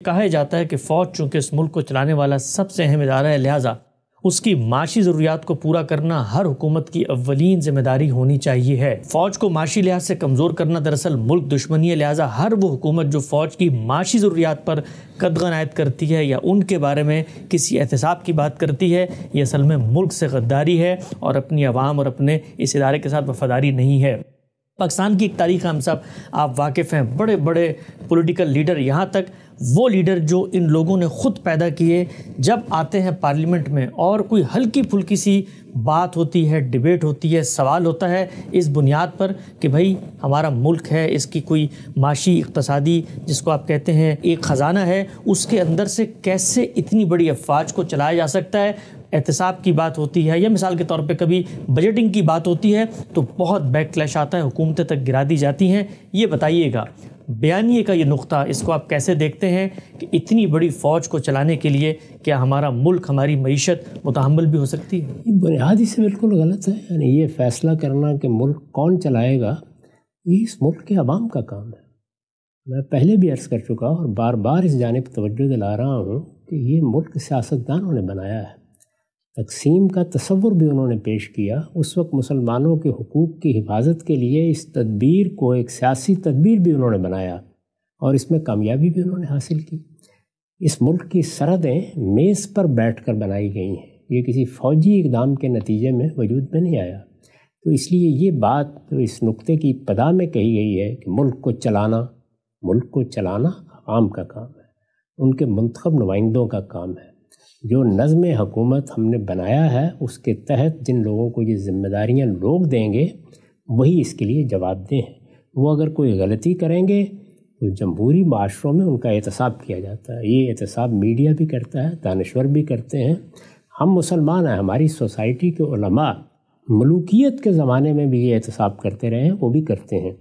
کہا جاتا ہے کہ فوج چونکہ اس ملک کو چلانے والا سب سے اہم ادارہ ہے، لہٰذا اس کی معاشی ضروریات کو پورا کرنا ہر حکومت کی اولین ذمہ داری ہونی چاہیے ہے۔ فوج کو معاشی لحاظ سے کمزور کرنا دراصل ملک دشمنی ہے، لہٰذا ہر وہ حکومت جو فوج کی معاشی ضروریات پر قدغن عائد کرتی ہے یا ان کے بارے میں کسی احتساب کی بات کرتی ہے، یہ اصل میں ملک سے غداری ہے اور اپنی عوام اور اپنے اس ادارے کے ساتھ وفاداری نہیں ہے۔ پاکستان کی ایک تاریخ ہم سب آپ واقف ہیں، بڑے بڑے پولیٹیکل لیڈر، یہاں تک وہ لیڈر جو ان لوگوں نے خود پیدا کیے، جب آتے ہیں پارلیمنٹ میں اور کوئی ہلکی پھلکی سی بات ہوتی ہے، ڈیبیٹ ہوتی ہے، سوال ہوتا ہے اس بنیاد پر کہ بھائی ہمارا ملک ہے، اس کی کوئی معاشی اقتصادی جس کو آپ کہتے ہیں ایک خزانہ ہے، اس کے اندر سے کیسے اتنی بڑی افواج کو چلایا جا سکتا ہے، احتساب کی بات ہوتی ہے یا مثال کے طور پہ کبھی بجٹنگ کی بات ہوتی ہے تو بہت بیک کلیش آتا ہے، حکومتیں تک گرا دی جاتی ہیں۔ یہ بتائیے گا بیانیے کا یہ نقطہ، اس کو آپ کیسے دیکھتے ہیں کہ اتنی بڑی فوج کو چلانے کے لیے کیا ہمارا ملک، ہماری معیشت متحمل بھی ہو سکتی ہے؟ یہ بنیادی سے بالکل غلط ہے، یعنی یہ فیصلہ کرنا کہ ملک کون چلائے گا یہ اس ملک کے عوام کا کام ہے۔ میں پہلے بھی عرض کر چکا اور بار بار اس جانب توجہ دلا رہا ہوں کہ یہ ملک سیاستدانوں نے بنایا ہے۔ تقسیم کا تصور بھی انہوں نے پیش کیا، اس وقت مسلمانوں کے حقوق کی حفاظت کے لیے اس تدبیر کو ایک سیاسی تدبیر بھی انہوں نے بنایا اور اس میں کامیابی بھی انہوں نے حاصل کی۔ اس ملک کی سرحدیں میز پر بیٹھ کر بنائی گئی ہیں، یہ کسی فوجی اقدام کے نتیجے میں وجود میں نہیں آیا۔ تو اس لیے یہ بات جو اس نقطے کی ابتدا میں کہی گئی ہے کہ ملک کو چلانا عوام کا کام ہے، ان کے منتخب نمائندوں کا کام ہے۔ جو نظم حکومت ہم نے بنایا ہے اس کے تحت جن لوگوں کو یہ ذمہ داریاں لوگ دیں گے وہی اس کے لیے جواب دہ ہیں۔ وہ اگر کوئی غلطی کریں گے تو جمہوری معاشروں میں ان کا احتساب کیا جاتا ہے، یہ احتساب میڈیا بھی کرتا ہے، دانشور بھی کرتے ہیں، ہم مسلمان ہیں، ہماری سوسائٹی کے علماء ملوکیت کے زمانے میں بھی یہ احتساب کرتے رہے ہیں، وہ بھی کرتے ہیں۔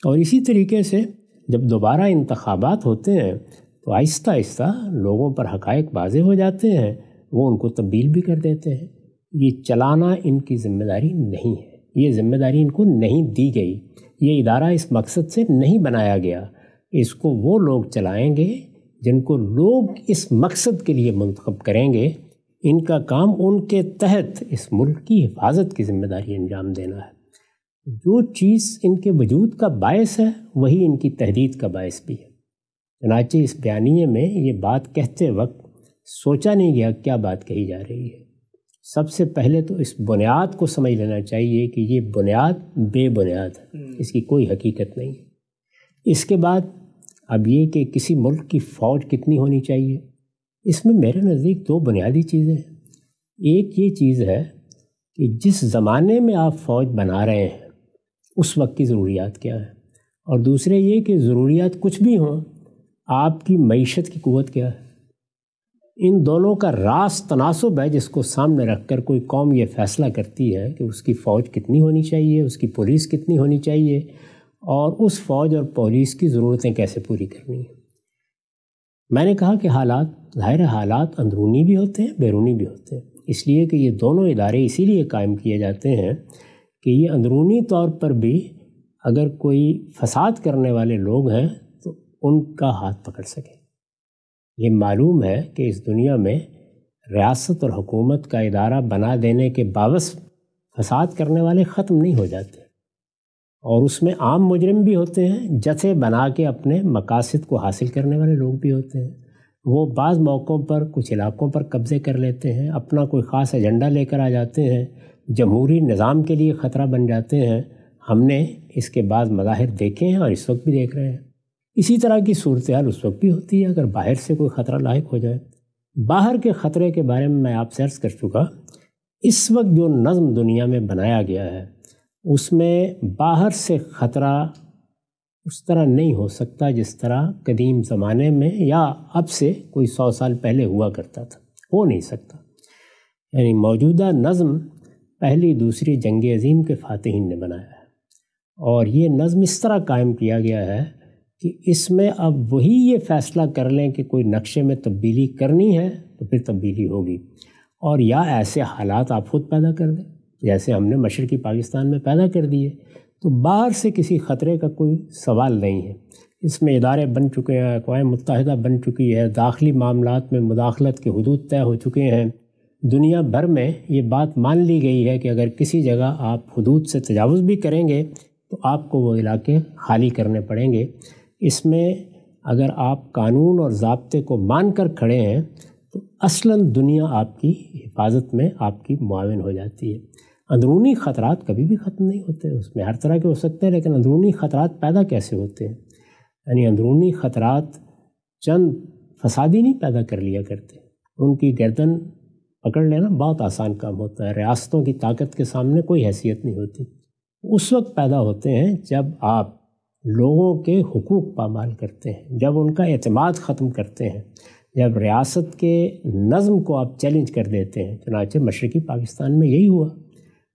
اور اسی طریقے سے جب دوبارہ انتخابات ہوتے ہیں تو آہستہ آہستہ لوگوں پر حقائق واضح ہو جاتے ہیں، وہ ان کو تبدیل بھی کر دیتے ہیں۔ یہ چلانا ان کی ذمہ داری نہیں ہے، یہ ذمہ داری ان کو نہیں دی گئی، یہ ادارہ اس مقصد سے نہیں بنایا گیا۔ اس کو وہ لوگ چلائیں گے جن کو لوگ اس مقصد کے لیے منتخب کریں گے، ان کا کام ان کے تحت اس ملک کی حفاظت کی ذمہ داری انجام دینا ہے۔ جو چیز ان کے وجود کا باعث ہے وہی ان کی تحدید کا باعث بھی ہے۔ چنانچہ اس بیانیے میں یہ بات کہتے وقت سوچا نہیں گیا کیا بات کہی جا رہی ہے۔ سب سے پہلے تو اس بنیاد کو سمجھ لینا چاہیے کہ یہ بنیاد بے بنیاد ہے، اس کی کوئی حقیقت نہیں ہے۔ اس کے بعد اب یہ کہ کسی ملک کی فوج کتنی ہونی چاہیے، اس میں میرے نزدیک دو بنیادی چیزیں ہیں۔ ایک یہ چیز ہے کہ جس زمانے میں آپ فوج بنا رہے ہیں اس وقت کی ضروریات کیا ہیں، اور دوسرے یہ کہ ضروریات کچھ بھی ہوں، آپ کی معیشت کی قوت کیا ہے۔ ان دونوں کا راست تناسب ہے جس کو سامنے رکھ کر کوئی قوم یہ فیصلہ کرتی ہے کہ اس کی فوج کتنی ہونی چاہیے، اس کی پولیس کتنی ہونی چاہیے، اور اس فوج اور پولیس کی ضرورتیں کیسے پوری کرنی ہیں۔ میں نے کہا کہ ظاہر حالات اندرونی بھی ہوتے ہیں، بیرونی بھی ہوتے ہیں، اس لیے کہ یہ دونوں ادارے اسی لیے قائم کیے جاتے ہیں کہ یہ اندرونی طور پر بھی اگر کوئی فساد کرنے والے لوگ ہیں تو ان کا ہاتھ پکڑ سکیں۔ یہ معلوم ہے کہ اس دنیا میں ریاست اور حکومت کا ادارہ بنا دینے کے باوجود فساد کرنے والے ختم نہیں ہو جاتے، اور اس میں عام مجرم بھی ہوتے ہیں، جتھے بنا کے اپنے مقاصد کو حاصل کرنے والے لوگ بھی ہوتے ہیں۔ وہ بعض موقعوں پر کچھ علاقوں پر قبضے کر لیتے ہیں، اپنا کوئی خاص ایجنڈا لے کر آ جاتے ہیں، جمہوری نظام کے لیے خطرہ بن جاتے ہیں۔ ہم نے اس کے بعض مظاہر دیکھے ہیں اور اس وقت بھی دیکھ رہے ہیں۔ اسی طرح کی صورتحال اس وقت بھی ہوتی ہے اگر باہر سے کوئی خطرہ لاحق ہو جائے۔ باہر کے خطرے کے بارے میں آپ سے عرض کر چکا، اس وقت جو نظم دنیا میں بنایا گیا ہے اس میں باہر سے خطرہ اس طرح نہیں ہو سکتا جس طرح قدیم زمانے میں یا اب سے کوئی 100 سال پہلے ہوا کرتا تھا، ہو نہیں سکتا۔ یعنی موجودہ نظم پہلی دوسری جنگ عظیم کے فاتحین نے بنایا ہے، اور یہ نظم اس طرح قائم کیا گیا ہے کہ اس میں اب وہی یہ فیصلہ کر لیں کہ کوئی نقشے میں تبدیلی کرنی ہے تو پھر تبدیلی ہوگی، اور یا ایسے حالات آپ خود پیدا کر دیں جیسے ہم نے مشرقی پاکستان میں پیدا کر دیے۔ تو باہر سے کسی خطرے کا کوئی سوال نہیں ہے۔ اس میں ادارے بن چکے ہیں، اقوام متحدہ بن چکی ہے، داخلی معاملات میں مداخلت کے حدود طے ہو چکے ہیں۔ دنیا بھر میں یہ بات مان لی گئی ہے کہ اگر کسی جگہ آپ حدود سے تجاوز بھی کریں گے تو آپ کو وہ علاقے خالی کرنے پڑیں گے۔ اس میں اگر آپ قانون اور ضابطے کو مان کر کھڑے ہیں تو اصلاً دنیا آپ کی حفاظت میں آپ کی معاون ہو جاتی ہے۔ اندرونی خطرات کبھی بھی ختم نہیں ہوتے، اس میں ہر طرح کے ہو سکتے ہیں، لیکن اندرونی خطرات پیدا کیسے ہوتے ہیں؟ یعنی اندرونی خطرات چند فسادی نہیں پیدا کر لیا کرتے، ان کی گردن پکڑ لینا بہت آسان کام ہوتا ہے۔ ریاستوں کی طاقت کے سامنے کوئی حیثیت نہیں ہوتی۔ اس وقت پیدا ہوتے ہیں جب آپ لوگوں کے حقوق پامال کرتے ہیں، جب ان کا اعتماد ختم کرتے ہیں، جب ریاست کے نظم کو آپ چیلنج کر دیتے ہیں۔ چنانچہ مشرقی پاکستان میں یہی ہوا۔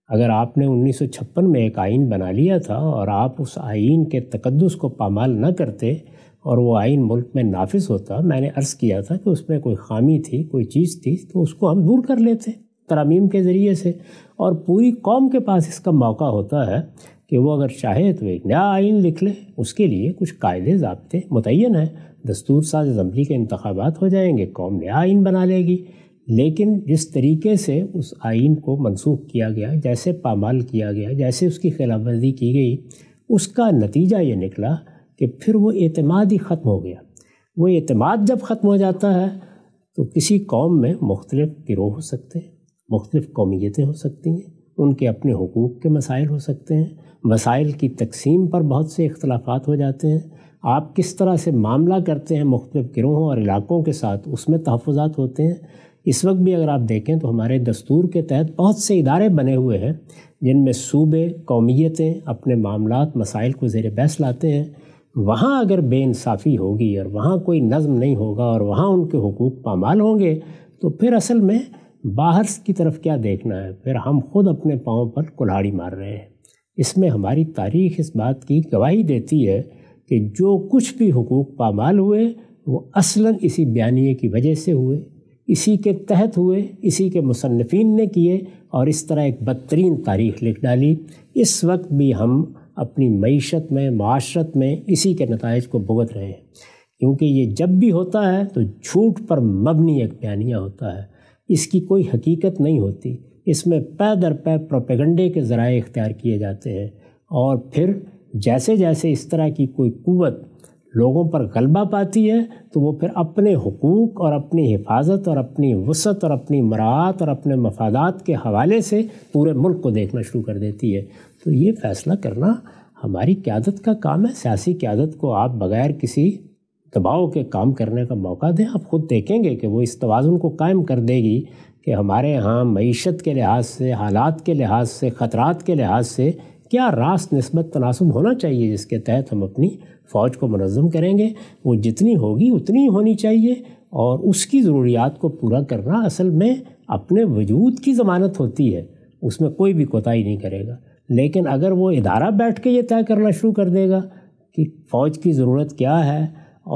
اگر آپ نے 1956 میں ایک آئین بنا لیا تھا اور آپ اس آئین کے تقدس کو پامال نہ کرتے اور وہ آئین ملک میں نافذ ہوتا، میں نے عرض کیا تھا کہ اس میں کوئی خامی تھی، کوئی چیز تھی، تو اس کو ہم دور کر لیتے ترامیم کے ذریعے سے، اور پوری قوم کے پاس اس کا موقع ہوتا ہے کہ وہ اگر چاہے تو ایک نیا آئین لکھ لے۔ اس کے لیے کچھ قاعدے ضابطے متعین ہیں، دستور ساز اسمبلی کے انتخابات ہو جائیں گے، قوم نیا آئین بنا لے گی۔ لیکن جس طریقے سے اس آئین کو منسوخ کیا گیا، جیسے پامال کیا گیا، جیسے اس کی خلاف ورزی کی گئی، اس کا نتیجہ یہ نکلا کہ پھر وہ اعتماد ہی ختم ہو گیا۔ وہ اعتماد جب ختم ہو جاتا ہے تو کسی قوم میں مختلف گروہ ہو سکتے ہیں، مختلف قومیتیں ہو سکتی ہیں، ان کے اپنے حقوق کے مسائل ہو سکتے ہیں، وسائل کی تقسیم پر بہت سے اختلافات ہو جاتے ہیں، آپ کس طرح سے معاملہ کرتے ہیں مختلف گروہوں اور علاقوں کے ساتھ، اس میں تحفظات ہوتے ہیں۔ اس وقت بھی اگر آپ دیکھیں تو ہمارے دستور کے تحت بہت سے ادارے بنے ہوئے ہیں جن میں صوبے، قومیتیں اپنے معاملات، مسائل کو زیر بحث لاتے ہیں۔ وہاں اگر بے انصافی ہوگی اور وہاں کوئی نظم نہیں ہوگا اور وہاں ان کے حقوق پامال ہوں گے تو پھر اصل میں باہر کی طرف کیا دیکھنا ہے، پھر ہم خود اپنے پاؤں پر کلہاڑی مار رہے ہیں۔ اس میں ہماری تاریخ اس بات کی گواہی دیتی ہے کہ جو کچھ بھی حقوق پامال ہوئے وہ اصلاً اسی بیانیے کی وجہ سے ہوئے، اسی کے تحت ہوئے، اسی کے مصنفین نے کیے اور اس طرح ایک بدترین تاریخ لکھ ڈالی۔ اس وقت بھی ہم اپنی معیشت میں، معاشرت میں اسی کے نتائج کو بھگت رہے ہیں، کیونکہ یہ جب بھی ہوتا ہے تو جھوٹ پر مبنی ایک بیانیہ ہوتا ہے، اس کی کوئی حقیقت نہیں ہوتی، اس میں پے در پے پروپیگنڈے کے ذرائع اختیار کیے جاتے ہیں، اور پھر جیسے جیسے اس طرح کی کوئی قوت لوگوں پر غلبہ پاتی ہے تو وہ پھر اپنے حقوق اور اپنی حفاظت اور اپنی وسعت اور اپنی مراعات اور اپنے مفادات کے حوالے سے پورے ملک کو دیکھنا شروع کر دیتی ہے۔ تو یہ فیصلہ کرنا ہماری قیادت کا کام ہے۔ سیاسی قیادت کو آپ بغیر کسی دباؤ کے کام کرنے کا موقع دیں، آپ خود دیکھیں گے کہ وہ اس توازن کو قائم کر دے گی کہ ہمارے ہاں معیشت کے لحاظ سے، حالات کے لحاظ سے، خطرات کے لحاظ سے کیا راست نسبت تناسب ہونا چاہیے جس کے تحت ہم اپنی فوج کو منظم کریں گے۔ وہ جتنی ہوگی اتنی ہی ہونی چاہیے، اور اس کی ضروریات کو پورا کرنا اصل میں اپنے وجود کی ضمانت ہوتی ہے، اس میں کوئی بھی کوتاہی نہیں کرے گا۔ لیکن اگر وہ ادارہ بیٹھ کے یہ طے کرنا شروع کر دے گا کہ فوج کی ضرورت کیا ہے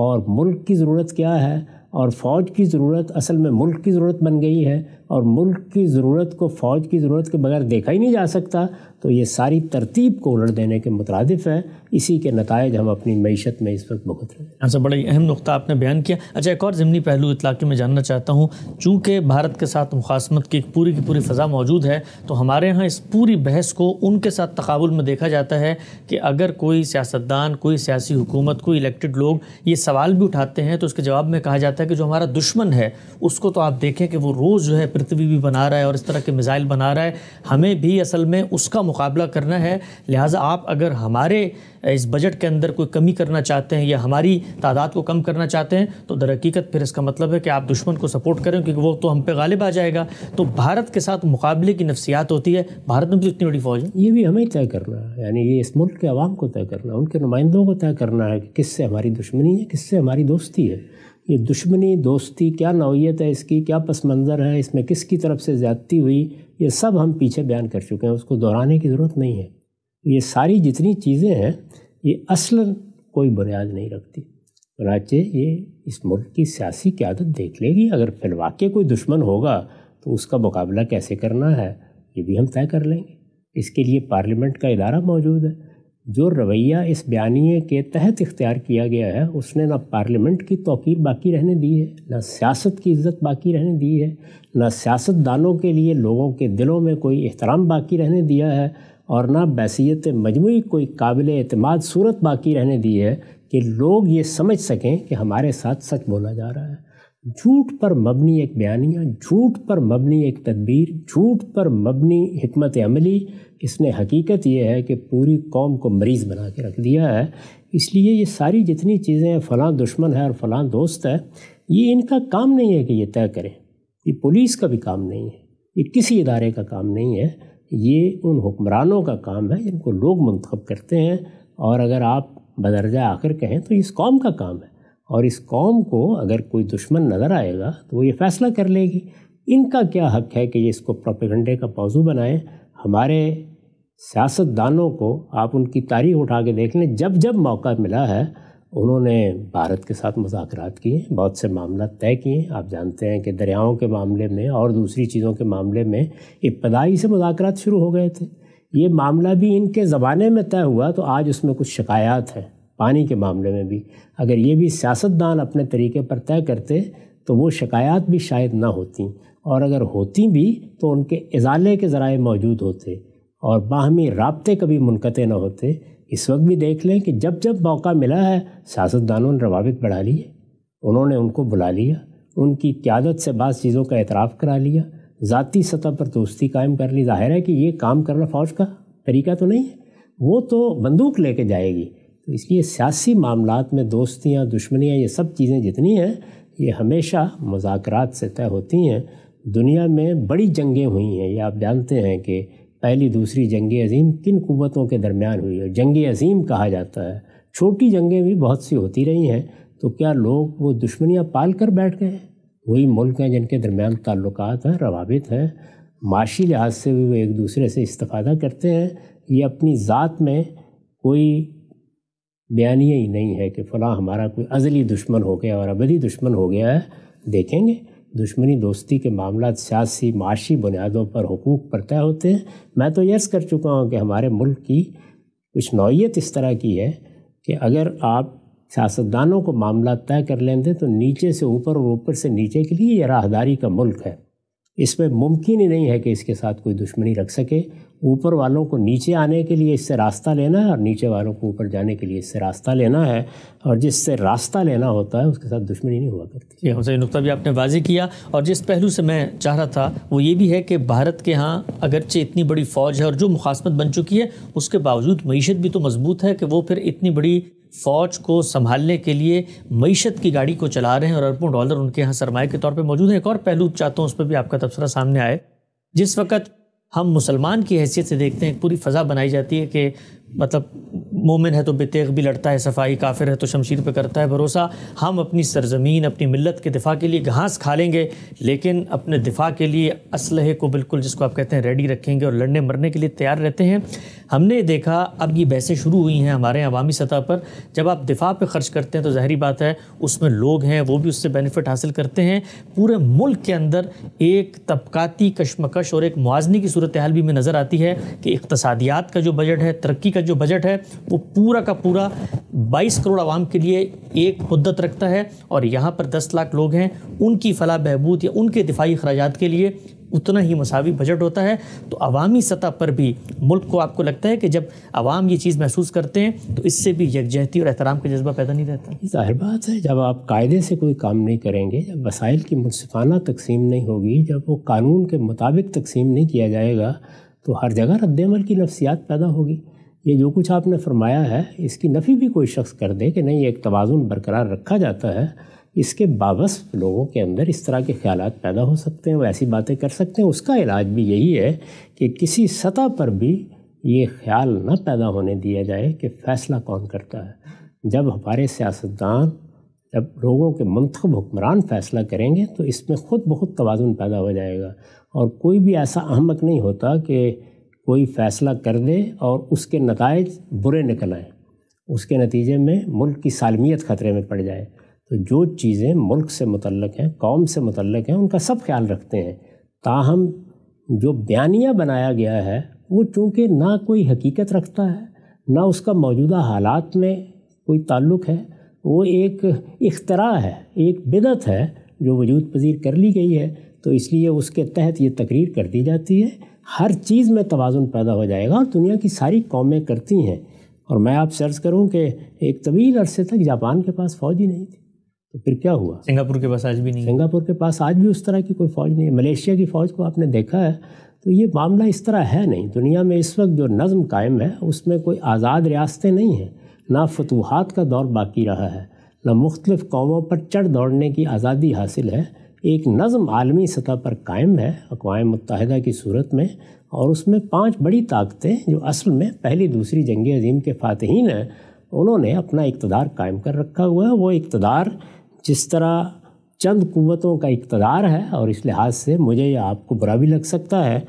اور ملک کی ضرورت کیا ہے، اور فوج کی ضرورت اصل میں ملک کی ضرورت بن گئی ہے، اور ملک کی ضرورت کو فوج کی ضرورت کے بغیر دیکھا ہی نہیں جا سکتا، تو یہ ساری ترتیب کو الٹ دینے کے مترادف ہے۔ اسی کے نتائج ہم اپنی معیشت میں اس وقت بھگت رہے ہیں۔ ایسا بڑا ہی اہم نقطہ آپ نے بیان کیا۔ اچھا، ایک اور ضمنی پہلو اطلاق میں جاننا چاہتا ہوں، چونکہ بھارت کے ساتھ مخاصمت کی پوری فضا موجود ہے، تو ہمارے ہاں اس پوری بحث کو ان کے ساتھ تقابل میں دیکھا جاتا ہے کہ اگر کوئی سیاستدان، کوئی سیاسی حکومت، کوئی الیکٹڈ لوگ یہ سوال بھی اٹھاتے ہیں تو اس کے جواب میں کہا جاتا ہے کہ جو ہمارا دشمن ہے اس کو تو آپ دیکھیں کہ وہ روز جو ہے پرتھوی بھی بنا رہا ہے اور اس طرح کے میزائل بنا رہا ہے، ہمیں بھی اصل میں اس کا مقابلہ کرنا ہے، لہٰذا آپ اگر ہمارے اس بجٹ کے اندر کوئی کمی کرنا چاہتے ہیں یا ہماری تعداد کو کم کرنا چاہتے ہیں تو در حقیقت پھر اس کا مطلب ہے کہ آپ دشمن کو سپورٹ کریں، کیونکہ وہ تو ہم پہ غالب آ جائے گا۔ تو بھارت کے ساتھ مقابلے کی نفسیات ہوتی ہے۔ بھارت میں بھی اتنی بڑی فوج ہے، یہ بھی ہمیں طے کرنا ہے، یعنی یہ اس ملک کے عوام کو طے کرنا ہے، ان کے نمائندوں کو طے کرنا ہے کہ کس سے ہماری دشمنی ہے، کس سے ہماری دوستی ہے۔ یہ دشمنی، دوستی، کیا نوعیت ہے اس کی، کیا پس منظر ہے، اس میں کس کی طرف سے زیادتی ہوئی، یہ سب ہم پیچھے بیان کر چکے ہیں، اس کو دہرانے کی ضرورت نہیں ہے۔ یہ ساری جتنی چیزیں ہیں یہ اصلاً کوئی بنیاد نہیں رکھتی، چنانچہ یہ اس ملک کی سیاسی قیادت دیکھ لے گی۔ اگر فی الواقع کوئی دشمن ہوگا تو اس کا مقابلہ کیسے کرنا ہے یہ بھی ہم طے کر لیں گے۔ اس کے لیے پارلیمنٹ کا ادارہ موجود ہے، جو رویہ اس بیانیے کے تحت اختیار کیا گیا ہے اس نے نہ پارلیمنٹ کی توقیر باقی رہنے دی ہے، نہ سیاست کی عزت باقی رہنے دی ہے، نہ سیاست دانوں کے لیے لوگوں کے دلوں میں کوئی احترام باقی رہنے دیا ہے، اور نہ بحیثیت مجموعی کوئی قابل اعتماد صورت باقی رہنے دی ہے کہ لوگ یہ سمجھ سکیں کہ ہمارے ساتھ سچ بولا جا رہا ہے۔ جھوٹ پر مبنی ایک بیانیہ، جھوٹ پر مبنی ایک تدبیر، جھوٹ پر مبنی حکمت عملی، اس نے حقیقت یہ ہے کہ پوری قوم کو مریض بنا کے رکھ دیا ہے۔ اس لیے یہ ساری جتنی چیزیں فلاں دشمن ہے اور فلاں دوست ہے، یہ ان کا کام نہیں ہے کہ یہ طے کریں، یہ پولیس کا بھی کام نہیں ہے، یہ کسی ادارے کا کام نہیں ہے، یہ ان حکمرانوں کا کام ہے جن کو لوگ منتخب کرتے ہیں، اور اگر آپ بدرجہ آخر کہیں تو اس قوم کا کام ہے، اور اس قوم کو اگر کوئی دشمن نظر آئے گا تو وہ یہ فیصلہ کر لے گی۔ ان کا کیا حق ہے کہ یہ اس کو پروپیگنڈے کا موضوع بنائیں؟ ہمارے سیاست دانوں کو آپ ان کی تاریخ اٹھا کے دیکھ لیں، جب جب موقع ملا ہے انہوں نے بھارت کے ساتھ مذاکرات کیے، بہت سے معاملات طے کیے۔ آپ جانتے ہیں کہ دریاؤں کے معاملے میں اور دوسری چیزوں کے معاملے میں ابتدائی سے مذاکرات شروع ہو گئے تھے۔ یہ معاملہ بھی ان کے زمانے میں طے ہوا تو آج اس میں کچھ شکایات ہیں۔ پانی کے معاملے میں بھی اگر یہ بھی سیاستدان اپنے طریقے پر طے کرتے تو وہ شکایات بھی شاید نہ ہوتیں، اور اگر ہوتی بھی تو ان کے ازالے کے ذرائع موجود ہوتے اور باہمی رابطے کبھی منقطع نہ ہوتے۔ اس وقت بھی دیکھ لیں کہ جب جب موقع ملا ہے سیاستدانوں نے روابط بڑھا لیے، انہوں نے ان کو بلا لیا، ان کی قیادت سے بعض چیزوں کا اعتراف کرا لیا، ذاتی سطح پر دوستی قائم کر لی۔ ظاہر ہے کہ یہ کام کرنا فوج کا طریقہ تو نہیں ہے، وہ تو بندوق لے کے جائے گی۔ تو اس لیے سیاسی معاملات میں دوستیاں، دشمنیاں، یہ سب چیزیں جتنی ہیں یہ ہمیشہ مذاکرات سے طے ہوتی ہیں۔ دنیا میں بڑی جنگیں ہوئی ہیں، یہ آپ جانتے ہیں کہ پہلی دوسری جنگ عظیم کن قوتوں کے درمیان ہوئی ہے، جنگ عظیم کہا جاتا ہے۔ چھوٹی جنگیں بھی بہت سی ہوتی رہی ہیں، تو کیا لوگ وہ دشمنیاں پال کر بیٹھ گئے ہیں؟ وہی ملک ہیں جن کے درمیان تعلقات ہیں، روابط ہیں، معاشی لحاظ سے بھی وہ ایک دوسرے سے استفادہ کرتے ہیں۔ یہ اپنی ذات میں کوئی بیانیہ ہی نہیں ہے کہ فلاں ہمارا کوئی ازلی دشمن ہو گیا اور ابدی دشمن ہو گیا ہے۔ دیکھیں گے دشمنی دوستی کے معاملات سیاسی معاشی بنیادوں پر، حقوق پر طے ہوتے ہیں۔ میں تو یہ عرض کر چکا ہوں کہ ہمارے ملک کی کچھ نوعیت اس طرح کی ہے کہ اگر آپ سیاستدانوں کو معاملات طے کر لیندے تو نیچے سے اوپر اور اوپر سے نیچے کے لیے یہ راہداری کا ملک ہے۔ اس میں ممکن ہی نہیں ہے کہ اس کے ساتھ کوئی دشمنی رکھ سکے۔ اوپر والوں کو نیچے آنے کے لیے اس سے راستہ لینا ہے، اور نیچے والوں کو اوپر جانے کے لیے اس سے راستہ لینا ہے، اور جس سے راستہ لینا ہوتا ہے اس کے ساتھ دشمنی نہیں ہوا کرتی۔ یہ حسین نقطہ بھی آپ نے واضح کیا، اور جس پہلو سے میں چاہ رہا تھا وہ یہ بھی ہے کہ بھارت کے ہاں اگرچہ اتنی بڑی فوج ہے اور جو مخاصمت بن چکی ہے، اس کے باوجود معیشت بھی تو مضبوط ہے کہ وہ پھر اتنی بڑی فوج کو سنبھالنے کے لیے معیشت کی گاڑی کو چلا رہے ہیں، اور اربوں ڈالر ان کے ہاں سرمایہ کے طور پہ موجود ہیں۔ ایک اور پہلو چاہتا ہوں اس پہ بھی آپ کا تبصرہ سامنے آئے۔ جس وقت ہم مسلمان کی حیثیت سے دیکھتے ہیں، پوری فضا بنائی جاتی ہے کہ مطلب مومن ہے تو بے تیغ بھی لڑتا ہے صفائی، کافر ہے تو شمشیر پہ کرتا ہے بھروسہ، ہم اپنی سرزمین، اپنی ملت کے دفاع کے لیے گھاس کھا لیں گے، لیکن اپنے دفاع کے لیے اسلحے کو بالکل جس کو آپ کہتے ہیں ریڈی رکھیں گے اور لڑنے مرنے کے لیے تیار رہتے ہیں۔ ہم نے دیکھا اب یہ بحثیں شروع ہوئی ہیں ہمارے عوامی سطح پر، جب آپ دفاع پہ خرچ کرتے ہیں تو ظاہری بات ہے اس میں لوگ ہیں وہ بھی اس سے بینیفٹ حاصل کرتے ہیں۔ پورے ملک کے اندر ایک طبقاتی کشمکش اور ایک موازنے کی صورتحال بھی میں نظر آتی ہے کہ اقتصادیات کا جو بجٹ ہے، ترقی کا جو بجٹ ہے، وہ پورا کا پورا 22 کروڑ عوام کے لیے ایک مدت رکھتا ہے، اور یہاں پر 10 لاکھ لوگ ہیں، ان کی فلاح بہبود یا ان کے دفاعی اخراجات کے لیے اتنا ہی مساوی بجٹ ہوتا ہے۔ تو عوامی سطح پر بھی ملک کو آپ کو لگتا ہے کہ جب عوام یہ چیز محسوس کرتے ہیں تو اس سے بھی یکجہتی اور احترام کا جذبہ پیدا نہیں رہتا؟ ظاہر بات ہے، جب آپ قاعدے سے کوئی کام نہیں کریں گے، جب وسائل کی منصفانہ تقسیم نہیں ہوگی، جب وہ قانون کے مطابق تقسیم نہیں کیا جائے گا تو ہر جگہ رد عمل کی نفسیات پیدا ہوگی۔ یہ جو کچھ آپ نے فرمایا ہے اس کی نفی بھی کوئی شخص کر دے کہ نہیں ایک توازن برقرار رکھا جاتا ہے، اس کے باوجود لوگوں کے اندر اس طرح کے خیالات پیدا ہو سکتے ہیں، وہ ایسی باتیں کر سکتے ہیں۔ اس کا علاج بھی یہی ہے کہ کسی سطح پر بھی یہ خیال نہ پیدا ہونے دیا جائے کہ فیصلہ کون کرتا ہے۔ جب ہمارے سیاستدان، جب لوگوں کے منتخب حکمران فیصلہ کریں گے تو اس میں خود بخود توازن پیدا ہو جائے گا، اور کوئی بھی ایسا احمق نہیں ہوتا کہ کوئی فیصلہ کر دے اور اس کے نتائج برے نکل آئیں، اس کے نتیجے میں ملک کی سالمیت خطرے میں پڑ جائے۔ تو جو چیزیں ملک سے متعلق ہیں، قوم سے متعلق ہیں، ان کا سب خیال رکھتے ہیں۔ تاہم جو بیانیہ بنایا گیا ہے وہ چونکہ نہ کوئی حقیقت رکھتا ہے، نہ اس کا موجودہ حالات میں کوئی تعلق ہے، وہ ایک اختراع ہے، ایک بدعت ہے جو وجود پذیر کر لی گئی ہے، تو اس لیے اس کے تحت یہ تقریر کر دی جاتی ہے ہر چیز میں توازن پیدا ہو جائے گا، اور دنیا کی ساری قومیں کرتی ہیں۔ اور میں آپ سے عرض کروں کہ ایک طویل عرصے تک جاپان کے پاس فوج ہی نہیں تھی، تو پھر کیا ہوا؟ سنگاپور کے پاس آج بھی نہیں، سنگاپور کے پاس آج بھی اس طرح کی کوئی فوج نہیں ہے۔ ملیشیا کی فوج کو آپ نے دیکھا ہے، تو یہ معاملہ اس طرح ہے نہیں۔ دنیا میں اس وقت جو نظم قائم ہے اس میں کوئی آزاد ریاستیں نہیں ہیں، نہ فتوحات کا دور باقی رہا ہے، نہ مختلف قوموں پر چڑھ دوڑنے کی آزادی حاصل ہے۔ ایک نظم عالمی سطح پر قائم ہے اقوام متحدہ کی صورت میں، اور اس میں 5 بڑی طاقتیں جو اصل میں پہلی دوسری جنگ عظیم کے فاتحین ہیں، انہوں نے اپنا اقتدار قائم کر رکھا ہوا ہے۔ وہ اقتدار جس طرح چند قوتوں کا اقتدار ہے، اور اس لحاظ سے مجھے یا آپ کو برا بھی لگ سکتا ہے،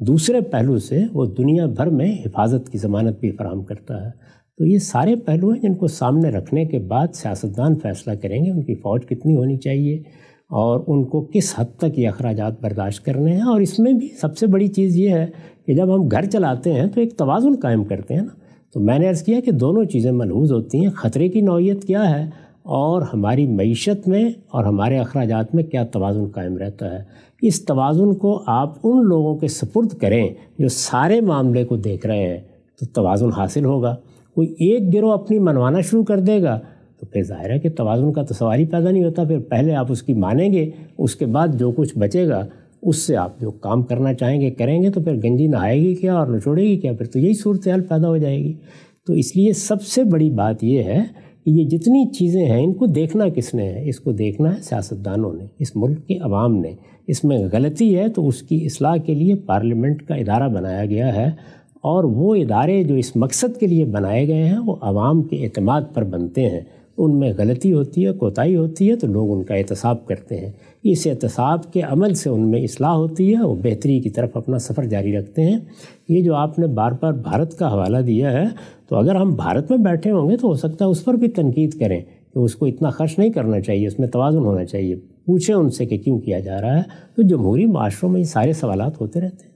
دوسرے پہلو سے وہ دنیا بھر میں حفاظت کی ضمانت بھی فراہم کرتا ہے۔ تو یہ سارے پہلو ہیں جن کو سامنے رکھنے کے بعد سیاستدان فیصلہ کریں گے ان کی فوج کتنی ہونی چاہیے اور ان کو کس حد تک یہ اخراجات برداشت کرنے ہیں۔ اور اس میں بھی سب سے بڑی چیز یہ ہے کہ جب ہم گھر چلاتے ہیں تو ایک توازن قائم کرتے ہیں نا، تو میں نے عرض کیا کہ دونوں چیزیں ملحوظ ہوتی ہیں، خطرے کی نوعیت کیا ہے اور ہماری معیشت میں اور ہمارے اخراجات میں کیا توازن قائم رہتا ہے۔ اس توازن کو آپ ان لوگوں کے سپرد کریں جو سارے معاملے کو دیکھ رہے ہیں، تو توازن حاصل ہوگا۔ کوئی ایک گروہ اپنی منوانا شروع کر دے گا تو پھر ظاہر ہے کہ توازن کا تو سوال ہی پیدا نہیں ہوتا۔ پھر پہلے آپ اس کی مانیں گے، اس کے بعد جو کچھ بچے گا اس سے آپ جو کام کرنا چاہیں گے کریں گے، تو پھر گنجی نہائے گی کیا اور نچوڑے گی کیا؟ پھر تو یہی صورتحال پیدا ہو جائے گی۔ تو اس لیے سب سے بڑی بات یہ ہے کہ یہ جتنی چیزیں ہیں ان کو دیکھنا کس نے ہے؟ اس کو دیکھنا ہے سیاستدانوں نے، اس ملک کے عوام نے۔ اس میں غلطی ہے تو اس کی اصلاح کے لیے پارلیمنٹ کا ادارہ بنایا گیا ہے، اور وہ ادارے جو اس مقصد کے لیے بنائے گئے ہیں وہ عوام کے اعتماد پر بنتے ہیں۔ ان میں غلطی ہوتی ہے، کوتاہی ہوتی ہے، تو لوگ ان کا احتساب کرتے ہیں۔ اس احتساب کے عمل سے ان میں اصلاح ہوتی ہے، وہ بہتری کی طرف اپنا سفر جاری رکھتے ہیں۔ یہ جو آپ نے بار بار بھارت کا حوالہ دیا ہے، تو اگر ہم بھارت میں بیٹھے ہوں گے تو ہو سکتا ہے اس پر بھی تنقید کریں کہ اس کو اتنا خرچ نہیں کرنا چاہیے، اس میں توازن ہونا چاہیے۔ پوچھیں ان سے کہ کیوں کیا جا رہا ہے۔ تو جمہوری معاشروں میں یہ سارے سوالات ہوتے رہتے ہیں۔